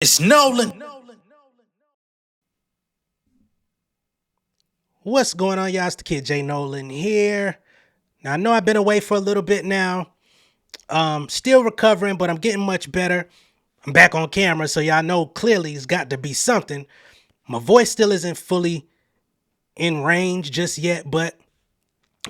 It's Nolan. What's going on, y'all? It's the kid J Nolan here. Now I know I've been away for a little bit now. Still recovering, but I'm getting much better. I'm back on camera, so y'all know clearly it's got to be something. My voice still isn't fully in range just yet, but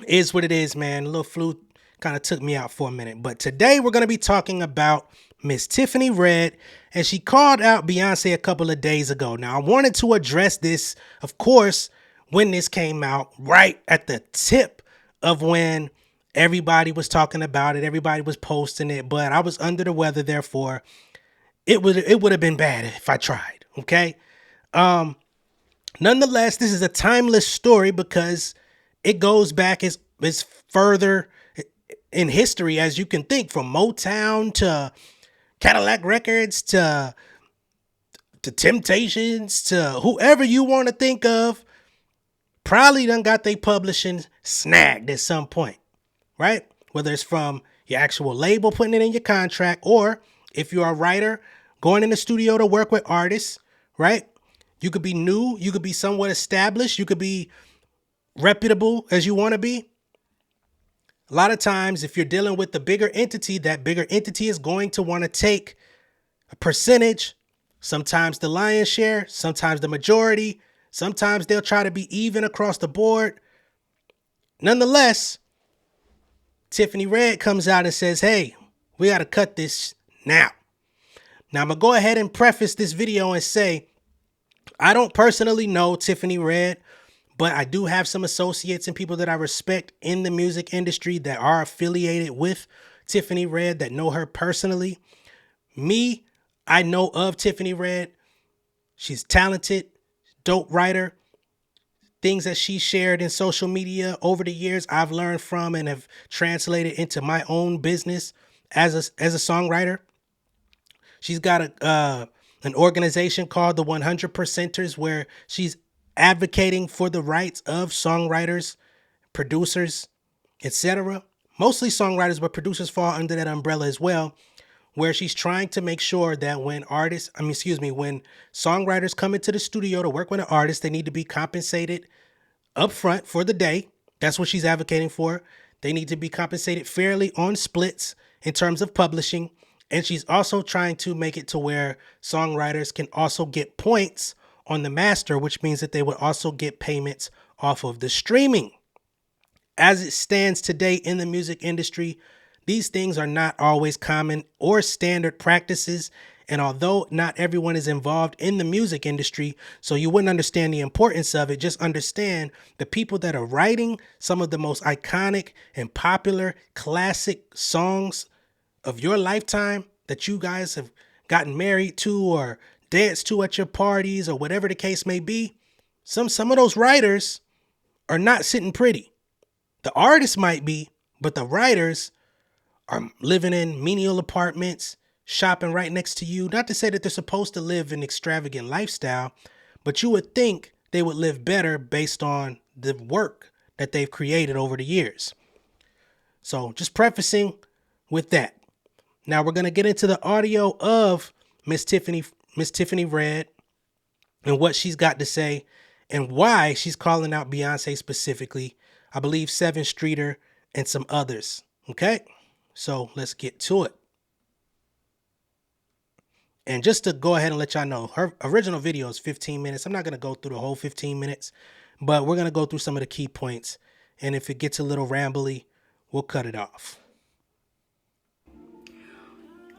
it is what it is, man. A little flu kind of took me out for a minute. But today we're going to be talking about Miss Tiffany Red, and she called out Beyonce a couple of days ago. Now, I wanted to address this, of course, when this came out, right at the tip of when everybody was talking about it, everybody was posting it, but I was under the weather, therefore it would have been bad if I tried, okay? Nonetheless, this is a timeless story because it goes back as further in history as you can think, from Motown to Cadillac Records to Temptations to whoever you want to think of. Probably done got they publishing snagged at some point, right? Whether it's from your actual label putting it in your contract, or if you're a writer going in the studio to work with artists, right? You could be new, you could be somewhat established, you could be reputable as you want to be. A lot of times, if you're dealing with the bigger entity, that bigger entity is going to want to take a percentage, sometimes the lion's share, sometimes the majority. Sometimes they'll try to be even across the board. Nonetheless, Tiffany Red comes out and says, hey, we got to cut this now. Now, I'm going to go ahead and preface this video and say, I don't personally know Tiffany Red, but I do have some associates and people that I respect in the music industry that are affiliated with Tiffany Red, that know her personally. Me, I know of Tiffany Red. She's talented, dope writer. Things that she shared in social media over the years, I've learned from and have translated into my own business as a songwriter. She's got an organization called the 100 Percenters, where she's advocating for the rights of songwriters, producers, etc. Mostly songwriters, but producers fall under that umbrella as well, where she's trying to make sure that when when songwriters come into the studio to work with an artist, they need to be compensated upfront for the day. That's what she's advocating for. They need to be compensated fairly on splits in terms of publishing. And she's also trying to make it to where songwriters can also get points on the master, which means that they would also get payments off of the streaming. As it stands today in the music industry, these things are not always common or standard practices. And although not everyone is involved in the music industry, so you wouldn't understand the importance of it, just understand the people that are writing some of the most iconic and popular classic songs of your lifetime that you guys have gotten married to or danced to at your parties or whatever the case may be. Some of those writers are not sitting pretty. The artists might be, but the writers are living in menial apartments, shopping right next to you. Not to say that they're supposed to live an extravagant lifestyle, but you would think they would live better based on the work that they've created over the years. So just prefacing with that. Now we're going to get into the audio of Miss Tiffany Red and what she's got to say and why she's calling out Beyonce specifically. I believe Sevyn Streeter and some others. Okay? So let's get to it. And just to go ahead and let y'all know, her original video is 15 minutes. I'm not going to go through the whole 15 minutes, but we're going to go through some of the key points. And if it gets a little rambly, we'll cut it off.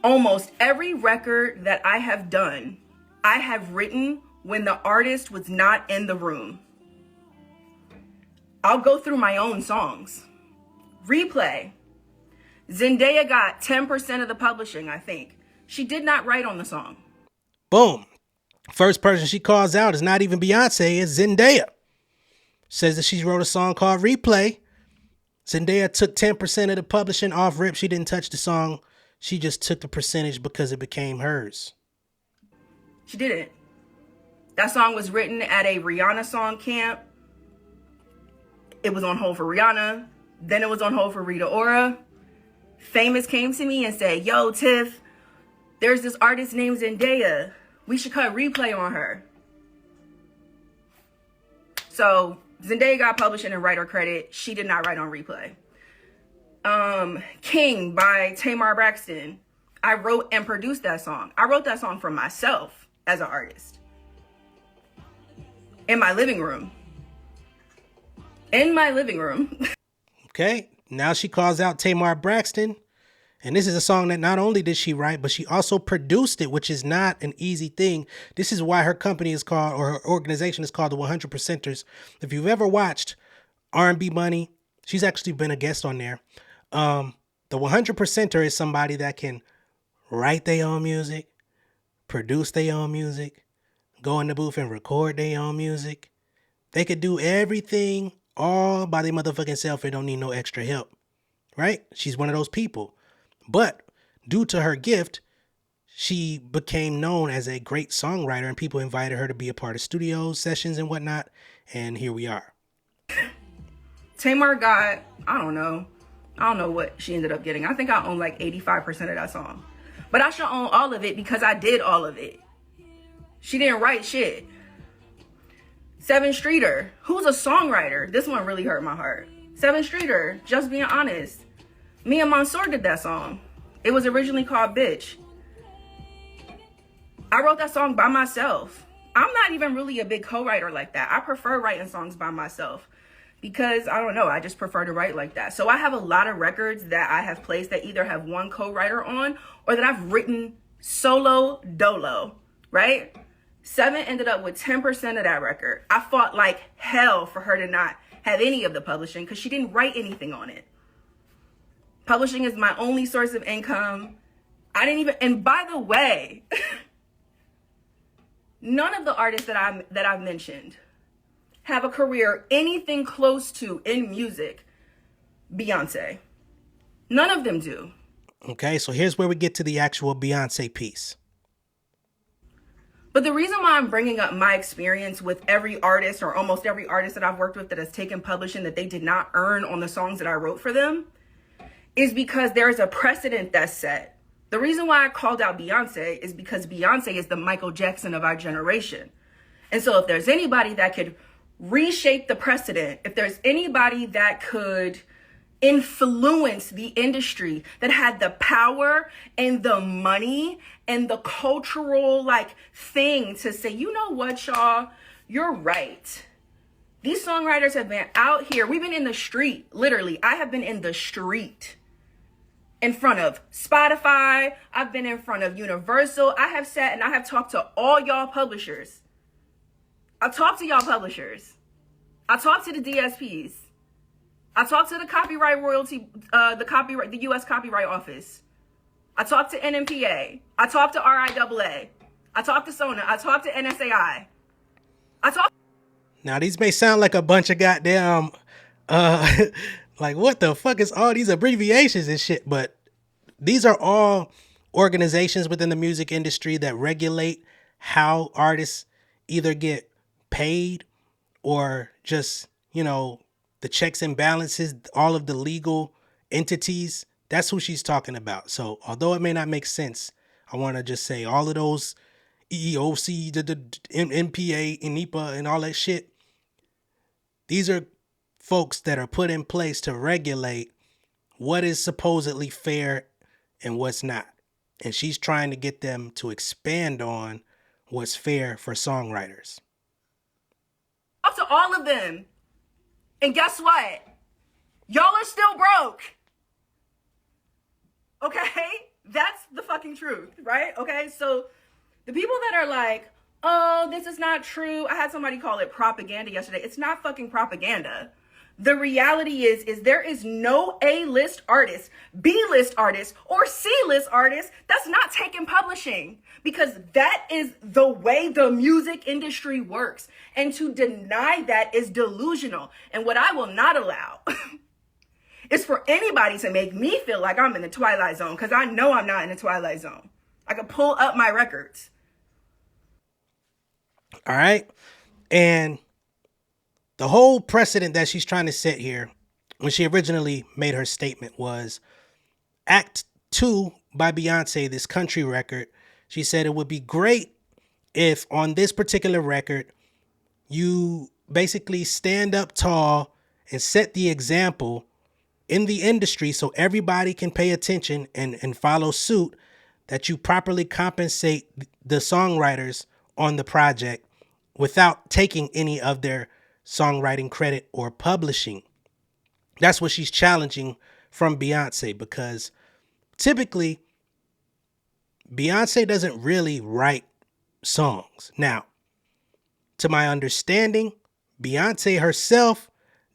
Almost every record that I have done, I have written when the artist was not in the room. I'll go through my own songs. Replay. Zendaya got 10% of the publishing, I think. She did not write on the song. Boom. First person she calls out is not even Beyonce, it's Zendaya. Says that she wrote a song called Replay. Zendaya took 10% of the publishing off rip. She didn't touch the song. She just took the percentage because it became hers. She didn't. That song was written at a Rihanna song camp. It was on hold for Rihanna. Then it was on hold for Rita Ora. Famous came to me and said, yo, Tiff, there's this artist named Zendaya. We should cut replay on her. So Zendaya got publishing and writer credit. She did not write on replay. King by Tamar Braxton. I wrote and produced that song. I wrote that song for myself as an artist. In my living room. In my living room. Okay, now she calls out Tamar Braxton. And this is a song that not only did she write, but she also produced it, which is not an easy thing. This is why her company is called, or her organization is called the 100%ers. If you've ever watched R&B Money, she's actually been a guest on there. The 100%er is somebody that can write their own music, produce their own music, go in the booth and record their own music. They could do everything all by their motherfucking self and don't need no extra help, right? She's one of those people. But due to her gift, she became known as a great songwriter and people invited her to be a part of studio sessions and whatnot. And here we are. Tamar got, I don't know what she ended up getting. I think I own like 85% of that song. But I should own all of it because I did all of it. She didn't write shit. Sevyn Streeter, who's a songwriter. This one really hurt my heart. Sevyn Streeter, Just Being Honest. Me and Mansour did that song. It was originally called Bitch. I wrote that song by myself. I'm not even really a big co-writer like that. I prefer writing songs by myself because, I don't know, I just prefer to write like that. So I have a lot of records that I have placed that either have one co-writer on or that I've written solo dolo, right? Sevyn ended up with 10% of that record. I fought like hell for her to not have any of the publishing because she didn't write anything on it. Publishing is my only source of income. And by the way, none of the artists that I've mentioned have a career anything close to in music Beyonce. None of them do. Okay, so here's where we get to the actual Beyonce piece. But the reason why I'm bringing up my experience with every artist or almost every artist that I've worked with that has taken publishing that they did not earn on the songs that I wrote for them is because there is a precedent that's set. The reason why I called out Beyonce is because Beyonce is the Michael Jackson of our generation. And so if there's anybody that could reshape the precedent, if there's anybody that could influence the industry, that had the power and the money and the cultural thing to say, you know what, y'all, you're right. These songwriters have been out here. We've been in the street, literally. I have been in the street. In front of Spotify, I've been in front of Universal. I have sat and I have talked to all y'all publishers. I talked to y'all publishers. I talked to the DSPs. I talked to the copyright royalty, the U.S. Copyright Office. I talked to NMPA. I talked to RIAA. I talked to SONA. I talked to NSAI. Now these may sound like a bunch of goddamn like, what the fuck is all these abbreviations and shit? But these are all organizations within the music industry that regulate how artists either get paid or just, the checks and balances, all of the legal entities. That's who she's talking about. So although it may not make sense, I want to just say all of those EEOC, the MPA, and NEPA, and all that shit, these are folks that are put in place to regulate what is supposedly fair and what's not. And she's trying to get them to expand on what's fair for songwriters. Up to all of them. And guess what? Y'all are still broke. Okay? That's the fucking truth, right? Okay? So the people that are like, oh, this is not true. I had somebody call it propaganda yesterday. It's not fucking propaganda. The reality is there is no A-list artist, B-list artist, or C-list artist that's not taking publishing, because that is the way the music industry works. And to deny that is delusional. And what I will not allow is for anybody to make me feel like I'm in the Twilight Zone, because I know I'm not in the Twilight Zone. I can pull up my records. All right. And the whole precedent that she's trying to set here, when she originally made her statement, was Act 2 by Beyonce, this country record. She said it would be great if on this particular record, you basically stand up tall and set the example in the industry so everybody can pay attention and follow suit, that you properly compensate the songwriters on the project without taking any of their songwriting credit or publishing. That's what she's challenging from Beyonce, because typically Beyonce doesn't really write songs. Now, to my understanding, Beyonce herself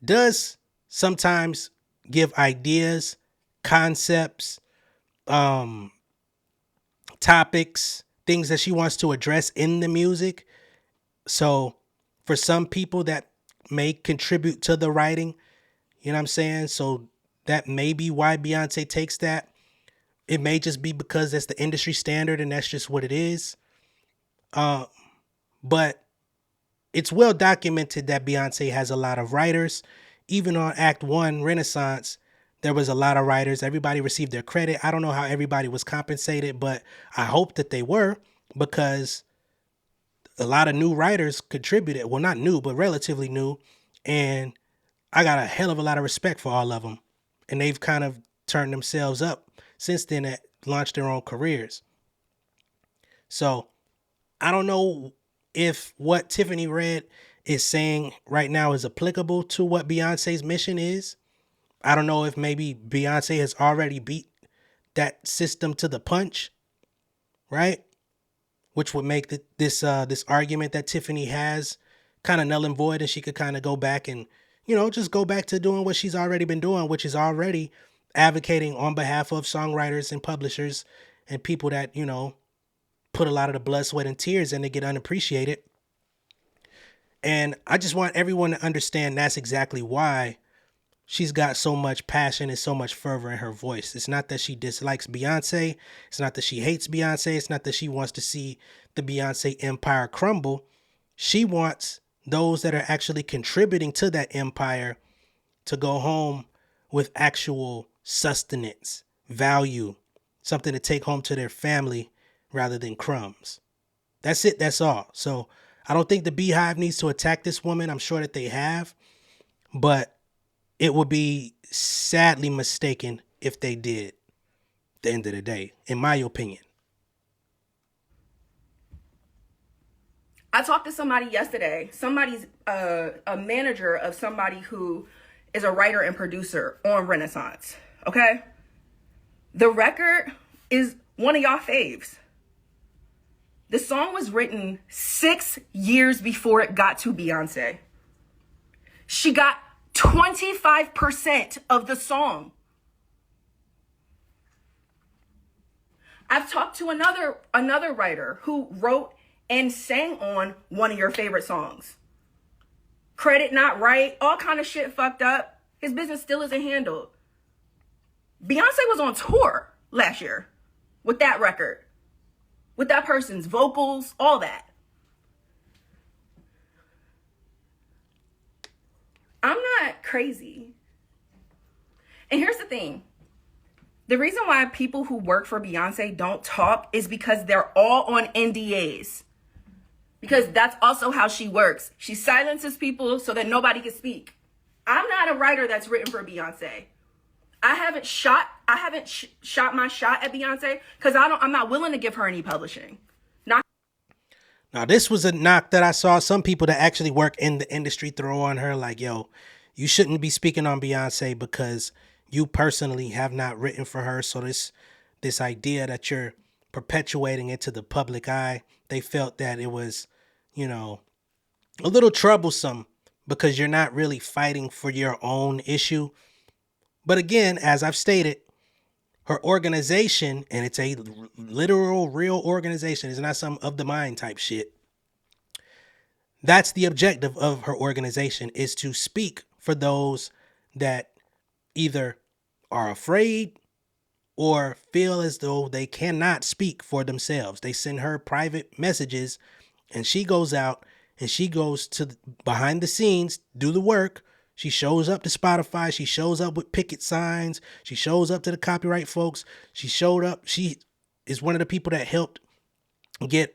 does sometimes give ideas, concepts, topics, things that she wants to address in the music. So for some people that may contribute to the writing, you know what I'm saying? So that may be why Beyonce takes that. It may just be because that's the industry standard and that's just what it is. But it's well documented that Beyonce has a lot of writers. Even on Act 1 Renaissance, there was a lot of writers. Everybody received their credit. I don't know how everybody was compensated, but I hope that they were, because a lot of new writers contributed. Well, not new, but relatively new. And I got a hell of a lot of respect for all of them. And they've kind of turned themselves up since then, that launched their own careers. So I don't know if what Tiffany read is saying right now is applicable to what Beyonce's mission is. I don't know if maybe Beyonce has already beat that system to the punch, right? Which would make this argument that Tiffany has kind of null and void, and she could kind of go back and, just go back to doing what she's already been doing, which is already advocating on behalf of songwriters and publishers and people that, put a lot of the blood, sweat, and tears in to get unappreciated. And I just want everyone to understand that's exactly why she's got so much passion and so much fervor in her voice. It's not that she dislikes Beyonce. It's not that she hates Beyonce. It's not that she wants to see the Beyonce empire crumble. She wants those that are actually contributing to that empire to go home with actual sustenance, value, something to take home to their family rather than crumbs. That's it. That's all. So I don't think the Beehive needs to attack this woman. I'm sure that they have, but it would be sadly mistaken if they did at the end of the day, in my opinion. I talked to somebody yesterday. Somebody's a manager of somebody who is a writer and producer on Renaissance. Okay? The record is one of y'all faves. The song was written 6 years before it got to Beyonce. She got 25% of the song. I've talked to another writer who wrote and sang on one of your favorite songs. Credit not right, all kind of shit fucked up. His business still isn't handled. Beyonce was on tour last year with that record, with that person's vocals, all that. I'm not crazy. And here's the thing. The reason why people who work for Beyonce don't talk is because they're all on NDAs. Because that's also how she works. She silences people so that nobody can speak. I'm not a writer that's written for Beyonce. I haven't shot my shot at Beyonce because I'm not willing to give her any publishing. Now, this was a knock that I saw some people that actually work in the industry throw on her, like, yo, you shouldn't be speaking on Beyonce because you personally have not written for her. So this idea that you're perpetuating into the public eye, they felt that it was, a little troublesome because you're not really fighting for your own issue. But again, as I've stated, her organization, and it's a literal, real organization, it's not some of the mind type shit. That's the objective of her organization, is to speak for those that either are afraid or feel as though they cannot speak for themselves. They send her private messages and she goes out and she goes to behind the scenes, do the work. She shows up to Spotify. She shows up with picket signs. She shows up to the copyright folks. She showed up. She is one of the people that helped get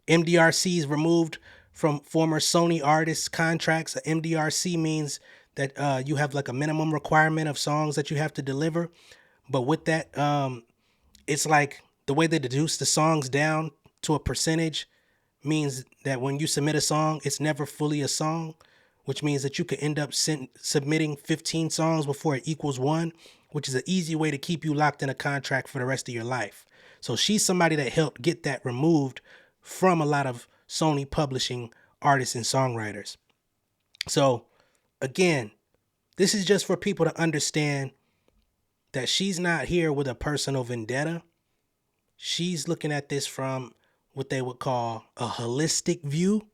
MDRCs removed from former Sony artists' contracts. A MDRC means that you have like a minimum requirement of songs that you have to deliver. But with that, it's like the way they deduce the songs down to a percentage means that when you submit a song, it's never fully a song, which means that you could end up submitting 15 songs before it equals one, which is an easy way to keep you locked in a contract for the rest of your life. So she's somebody that helped get that removed from a lot of Sony publishing artists and songwriters. So again, this is just for people to understand that she's not here with a personal vendetta. She's looking at this from what they would call a holistic view,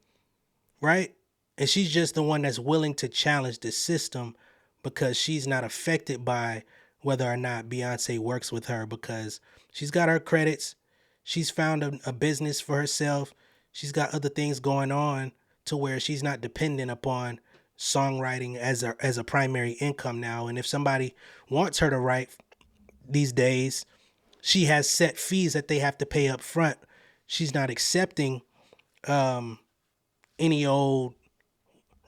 right? And she's just the one that's willing to challenge the system because she's not affected by whether or not Beyonce works with her, because she's got her credits. She's found a business for herself. She's got other things going on to where she's not dependent upon songwriting as a primary income now. And if somebody wants her to write these days, she has set fees that they have to pay up front. She's not accepting any old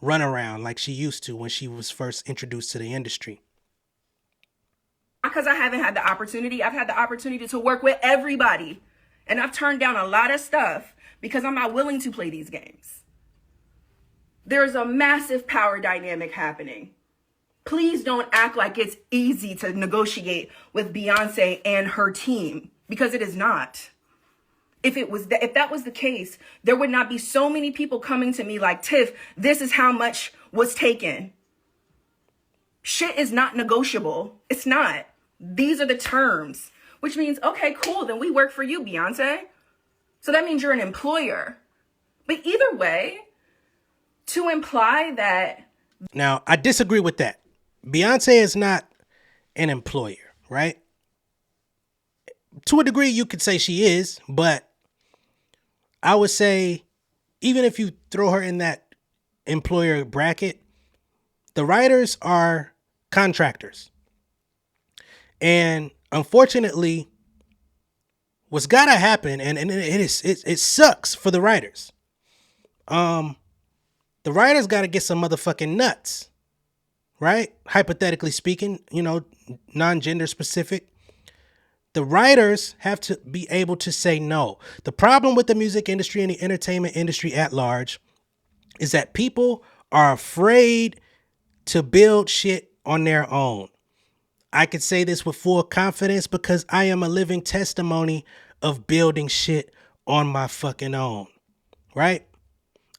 runaround like she used to when she was first introduced to the industry. Because I haven't had the opportunity. I've had the opportunity to work with everybody. And I've turned down a lot of stuff because I'm not willing to play these games. There's a massive power dynamic happening. Please don't act like it's easy to negotiate with Beyonce and her team, because it is not. If that was the case, there would not be so many people coming to me like, Tiff, this is how much was taken. Shit is not negotiable. It's not. These are the terms, which means, okay, cool. Then we work for you, Beyonce. So that means you're an employer. But either way, to imply that. Now, I disagree with that. Beyonce is not an employer, right? To a degree, you could say she is, but I would say even if you throw her in that employer bracket, the writers are contractors. And unfortunately, what's gotta happen, and it sucks for the writers. The writers gotta get some motherfucking nuts, right? Hypothetically speaking, non-gender specific. The writers have to be able to say no. The problem with the music industry and the entertainment industry at large is that people are afraid to build shit on their own. I could say this with full confidence because I am a living testimony of building shit on my fucking own, right?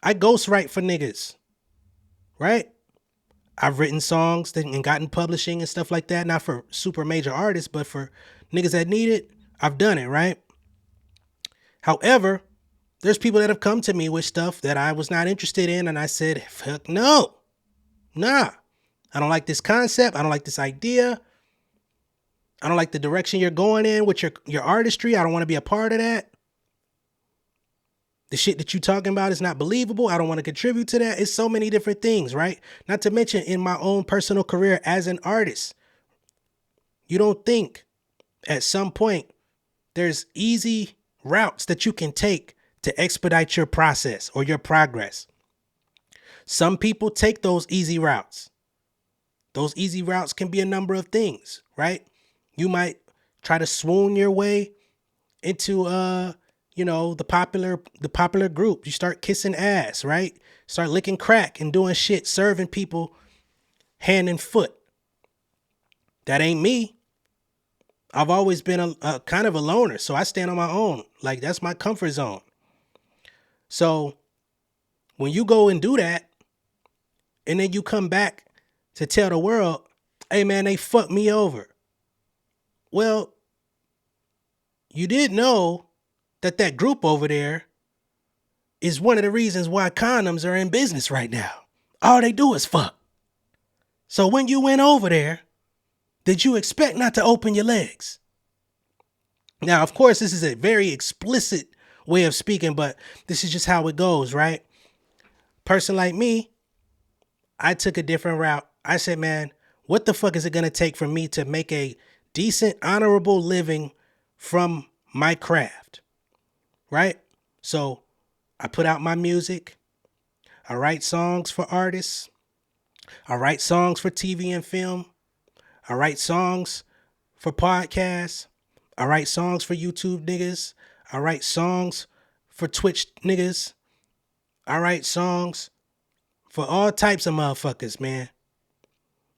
I ghostwrite for niggas, right? I've written songs and gotten publishing and stuff like that, not for super major artists, but for niggas that need it, I've done it, right? However, there's people that have come to me with stuff that I was not interested in, and I said, fuck no. Nah. I don't like this concept. I don't like this idea. I don't like the direction you're going in with your artistry. I don't want to be a part of that. The shit that you're talking about is not believable. I don't want to contribute to that. It's so many different things, right? Not to mention in my own personal career as an artist. You don't think at some point there's easy routes that you can take to expedite your process or your progress. Some people take those easy routes. Those easy routes can be a number of things, right? You might try to swoon your way into the popular group. You start kissing ass, right? Start licking crack and doing shit, serving people hand and foot. That ain't me. I've always been a kind of a loner, so I stand on my own. Like, that's my comfort zone. So when you go and do that, and then you come back to tell the world, hey man, they fucked me over. Well, you did know that group over there is one of the reasons why condoms are in business right now. All they do is fuck. So when you went over there, did you expect not to open your legs? Now, of course, this is a very explicit way of speaking, but this is just how it goes, right? Person like me, I took a different route. I said, man, what the fuck is it going to take for me to make a decent, honorable living from my craft, right? So I put out my music. I write songs for artists. I write songs for TV and film. I write songs for podcasts. I write songs for YouTube niggas. I write songs for Twitch niggas. I write songs for all types of motherfuckers, man.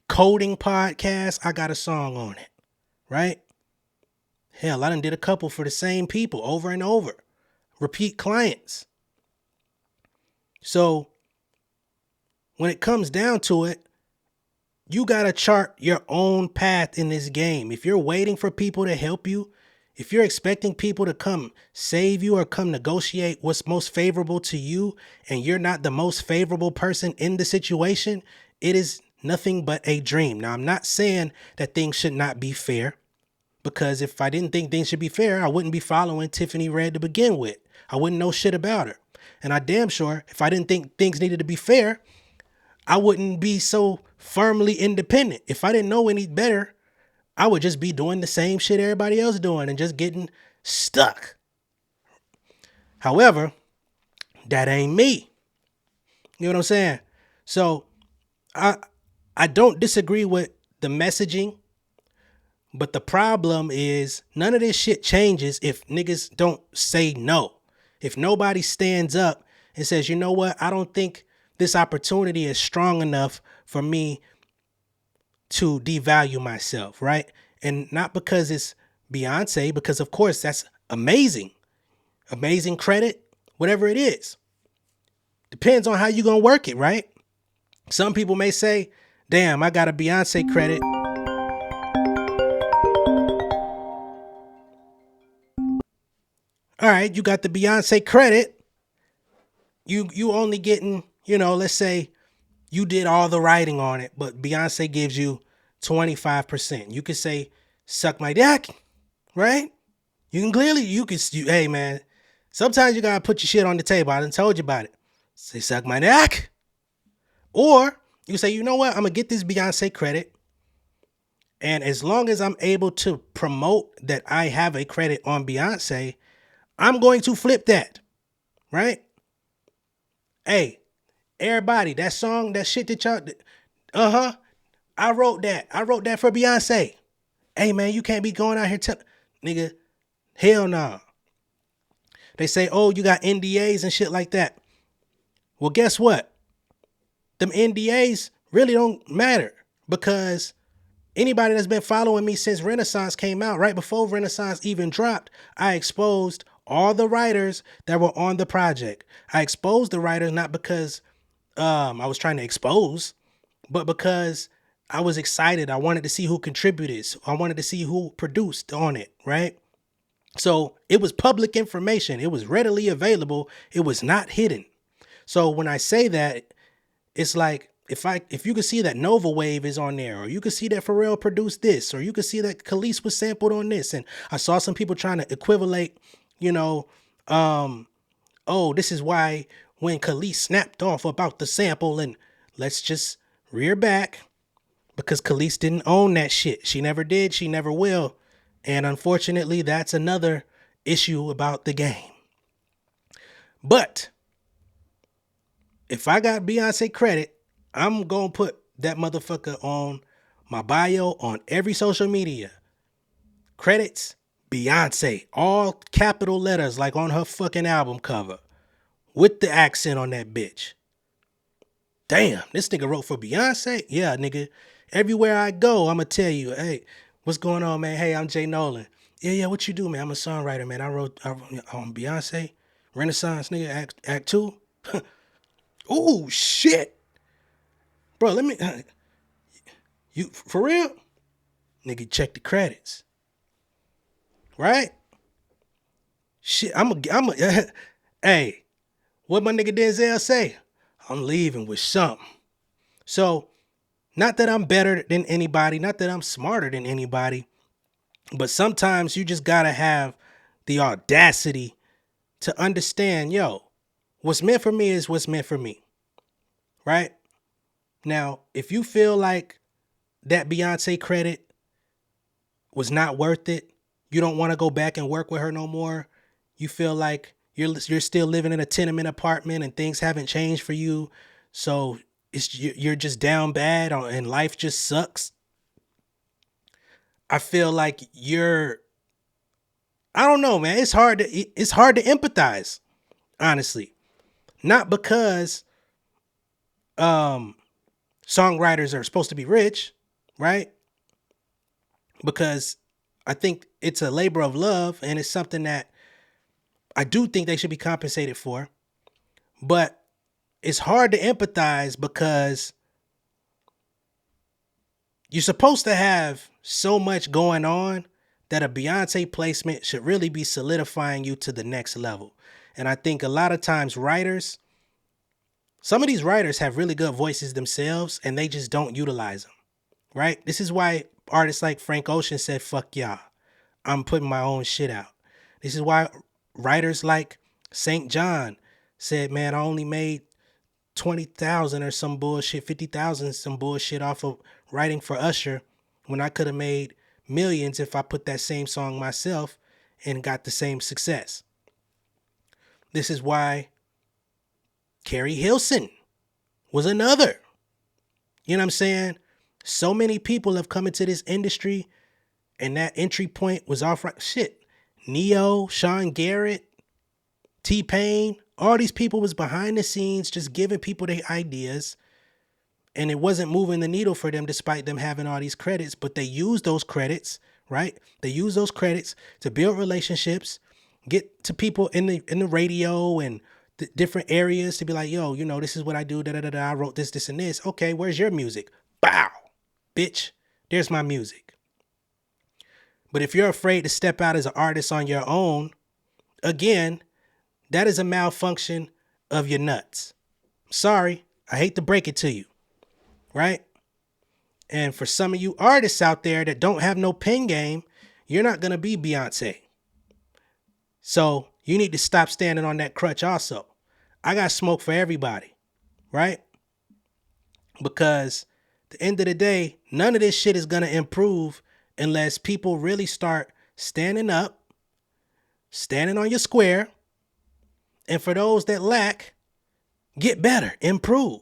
Coding podcast, I got a song on it, right? Hell, I done did a couple for the same people over and over. Repeat clients. So when it comes down to it, you got to chart your own path in this game. If you're waiting for people to help you, if you're expecting people to come save you or come negotiate what's most favorable to you, and you're not the most favorable person in the situation, it is nothing but a dream. Now, I'm not saying that things should not be fair, because if I didn't think things should be fair, I wouldn't be following Tiffany Red to begin with. I wouldn't know shit about her. And I damn sure, if I didn't think things needed to be fair, I wouldn't be so firmly independent. If I didn't know any better, I would just be doing the same shit everybody else doing and just getting stuck. However, that ain't me. You know what I'm saying? So I don't disagree with the messaging, but the problem is none of this shit changes if niggas don't say no. If nobody stands up and says, you know what, I don't think this opportunity is strong enough for me to devalue myself, right? And not because it's Beyonce, because of course that's amazing. Amazing credit, whatever it is. Depends on how you gonna work it, right? Some people may say, damn, I got a Beyonce credit. All right, you got the Beyonce credit. You only getting, let's say you did all the writing on it, but Beyonce gives you 25%. You could say, suck my dick, right? You can clearly, hey man, sometimes you gotta put your shit on the table. I done told you about it. Say, suck my dick. Or you say, you know what? I'm gonna get this Beyonce credit. And as long as I'm able to promote that I have a credit on Beyonce, I'm going to flip that, right? Hey, everybody, that song, that shit that y'all, I wrote that. I wrote that for Beyonce. Hey, man, you can't be going out here nigga, hell no. They say, oh, you got NDAs and shit like that. Well, guess what? Them NDAs really don't matter, because anybody that's been following me since Renaissance came out, right before Renaissance even dropped, I exposed all the writers that were on the project. I exposed the writers not because I was trying to expose, but because I was excited. I wanted to see who contributed. I wanted to see who produced on it, right? So it was public information. It was readily available. It was not hidden. So when I say that, it's like, if you could see that Nova Wave is on there, or you could see that Pharrell produced this, or you could see that Khalees was sampled on this, and I saw some people trying to equivalate, oh, this is why when Khalees snapped off about the sample, and let's just rear back, because Khalees didn't own that shit. She never did. She never will. And unfortunately, that's another issue about the game. But if I got Beyonce credit, I'm going to put that motherfucker on my bio on every social media. Credits, Beyonce, all capital letters like on her fucking album cover, with the accent on that bitch. Damn, this nigga wrote for Beyonce? Yeah, nigga. Everywhere I go, I'ma tell you, hey, what's going on, man? Hey, I'm J Nolan. Yeah, what you do, man? I'm a songwriter, man. I wrote on Beyonce, Renaissance, nigga, act 2. Oh, shit. Bro, let me, you, for real? Nigga, check the credits. Right? Shit, hey, what my nigga Denzel say? I'm leaving with something. So, not that I'm better than anybody, not that I'm smarter than anybody, but sometimes you just gotta have the audacity to understand, yo, what's meant for me is what's meant for me. Right? Now, if you feel like that Beyonce credit was not worth it, you don't want to go back and work with her no more, you feel like you're still living in a tenement apartment and things haven't changed for you. So you're just down bad and life just sucks. I feel like I don't know, man. It's hard to empathize, honestly. Not because songwriters are supposed to be rich, right? Because I think it's a labor of love and it's something that I do think they should be compensated for. But it's hard to empathize because you're supposed to have so much going on that a Beyonce placement should really be solidifying you to the next level. And I think a lot of times some of these writers have really good voices themselves and they just don't utilize them, right? This is why artists like Frank Ocean said, fuck y'all, I'm putting my own shit out. This is why writers like St. John said, man, I only made 20,000 or some bullshit, 50,000 some bullshit off of writing for Usher when I could have made millions if I put that same song myself and got the same success. This is why Carrie Hilson was another. You know what I'm saying? So many people have come into this industry and that entry point was off right. Shit. Neo, Sean Garrett, T-Pain, all these people was behind the scenes just giving people their ideas, and it wasn't moving the needle for them despite them having all these credits, but they used those credits, right? They use those credits to build relationships, get to people in the radio and the different areas to be like, yo, you know, this is what I do, da-da-da-da, I wrote this, and this. Okay, where's your music? Bow, bitch, there's my music. But if you're afraid to step out as an artist on your own, again, that is a malfunction of your nuts. Sorry, I hate to break it to you, right? And for some of you artists out there that don't have no pen game, you're not going to be Beyonce. So you need to stop standing on that crutch also. I got smoke for everybody, right? Because at the end of the day, none of this shit is going to improve unless people really start standing up, standing on your square. And for those that lack, get better, improve,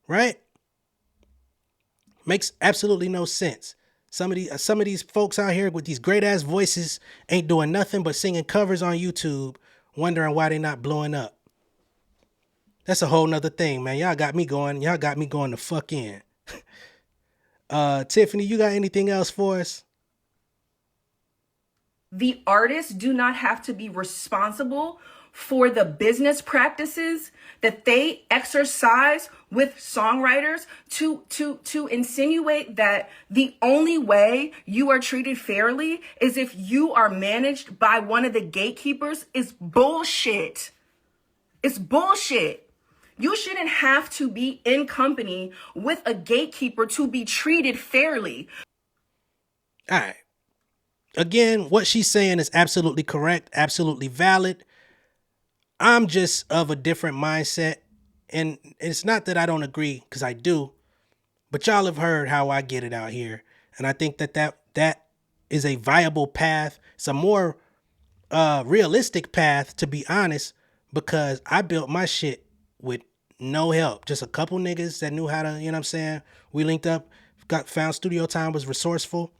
right? Makes absolutely no sense. Some of these folks out here with these great ass voices ain't doing nothing but singing covers on YouTube, wondering why they not blowing up. That's a whole nother thing, man. Y'all got me going the fuck in. Tiffany, you got anything else for us? The artists do not have to be responsible for the business practices that they exercise with songwriters to insinuate that the only way you are treated fairly is if you are managed by one of the gatekeepers is bullshit. It's bullshit. You shouldn't have to be in company with a gatekeeper to be treated fairly. All right. Again, what she's saying is absolutely correct, absolutely valid. I'm just of a different mindset. And it's not that I don't agree, because I do. But y'all have heard how I get it out here. And I think that is a viable path. It's a more realistic path, to be honest, because I built my shit with no help. Just a couple niggas that knew how to, you know what I'm saying? We linked up, found studio time, was resourceful.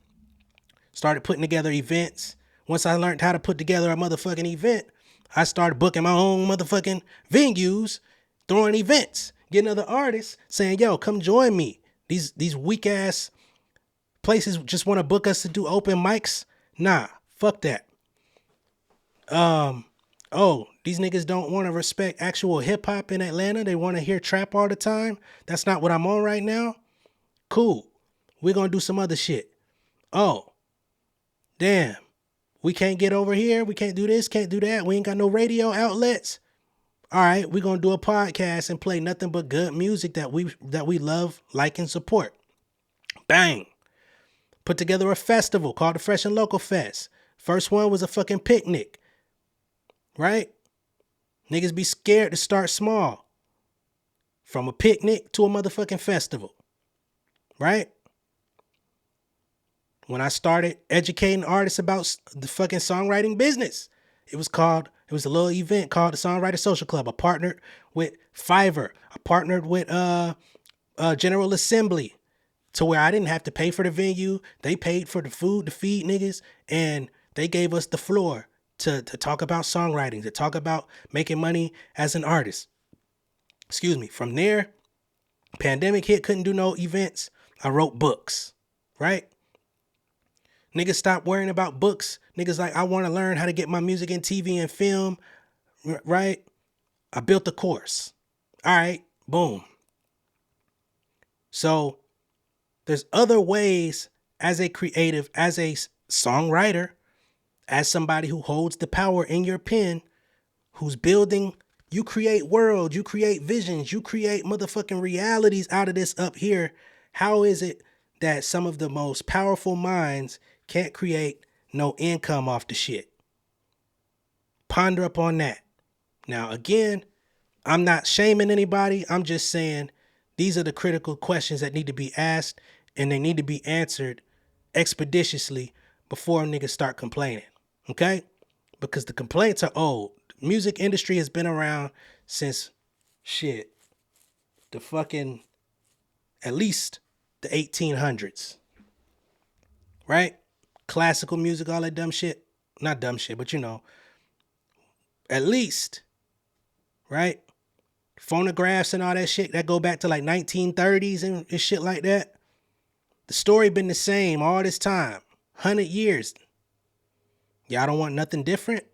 Started putting together events. Once I learned how to put together a motherfucking event, I started booking my own motherfucking venues, throwing events, getting other artists, saying, yo, come join me. These weak ass places just want to book us to do open mics. Nah, fuck that. These niggas don't want to respect actual hip hop in Atlanta. They want to hear trap all the time. That's not what I'm on right now. Cool. We're going to do some other shit. Oh, damn. We can't get over here. We can't do this, can't do that. We ain't got no radio outlets. All right, we're going to do a podcast and play nothing but good music that we love, like, and support. Bang. Put together a festival called the Fresh and Local Fest. First one was a fucking picnic. Right? Niggas be scared to start small. From a picnic to a motherfucking festival. Right? When I started educating artists about the fucking songwriting business, it was called It was a little event called the Songwriter Social Club. I partnered with Fiverr. I partnered with General Assembly, to where I didn't have to pay for the venue. They paid for the food to feed niggas, and they gave us the floor to talk about songwriting, to talk about making money as an artist. Excuse me. From there, pandemic hit, couldn't do no events. I wrote books, right? Niggas stopped worrying about books. Niggas like, I want to learn how to get my music in TV and film, right? I built a course. All right, boom. So there's other ways as a creative, as a songwriter, as somebody who holds the power in your pen, who's building, you create worlds, you create visions, you create motherfucking realities out of this up here. How is it that some of the most powerful minds can't create no income off the shit? Ponder upon that. Now, again, I'm not shaming anybody. I'm just saying these are the critical questions that need to be asked, and they need to be answered expeditiously before niggas start complaining, okay? Because the complaints are old. The music industry has been around since, shit, the fucking, at least the 1800s, right? Classical music, all that dumb shit. Not dumb shit, but you know, at least, right? Phonographs and all that shit, that go back to like 1930s and shit like that. The story been the same all this time. 100 years. Y'all don't want nothing different?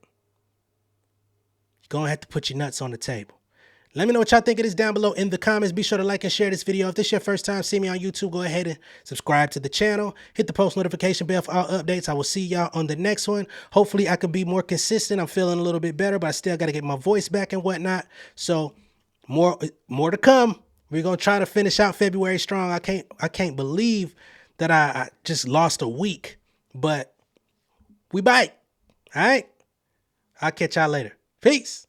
You're going to have to put your nuts on the table. Let me know what y'all think of this down below in the comments. Be sure to like and share this video. If this is your first time seeing me on YouTube, go ahead and subscribe to the channel. Hit the post notification bell for all updates. I will see y'all on the next one. Hopefully I could be more consistent. I'm feeling a little bit better, but I still got to get my voice back and whatnot. So more to come. We're going to try to finish out February strong. I can't believe that I just lost a week, but we bite. All right. I'll catch y'all later. Peace.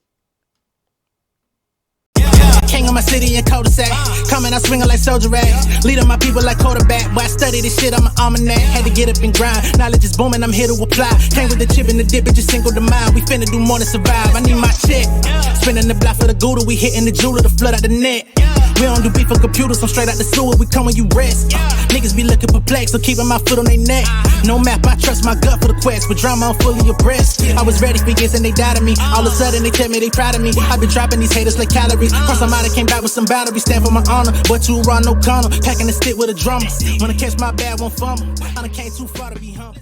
King of my city and cul-de-sac. Coming, I swinging like soldier rag. Leading my people like quarterback. Boy, I study this shit, I'm an almanac. Had to get up and grind. Knowledge is booming, I'm here to apply. Came with the chip and the dip, it just single the mind. We finna do more than survive. I need my check. Spinning the block for the gouda. We hitting the jeweler to flood out the net. We don't do beef for computers, I'm straight out the sewer. We come when you rest. Niggas be looking perplexed, so keeping my foot on their neck. No map, I trust my gut for the quest. But drama, I'm fully abreast. I was ready for years and they died of me. All of a sudden they tell me they proud of me. I been dropping these haters like calories. Cross them out, I came back with some boundaries. Stand for my honor, but you run no corner. Packing the stick with a drummer. Wanna catch my bad, won't fumble. I done came too far to be humble.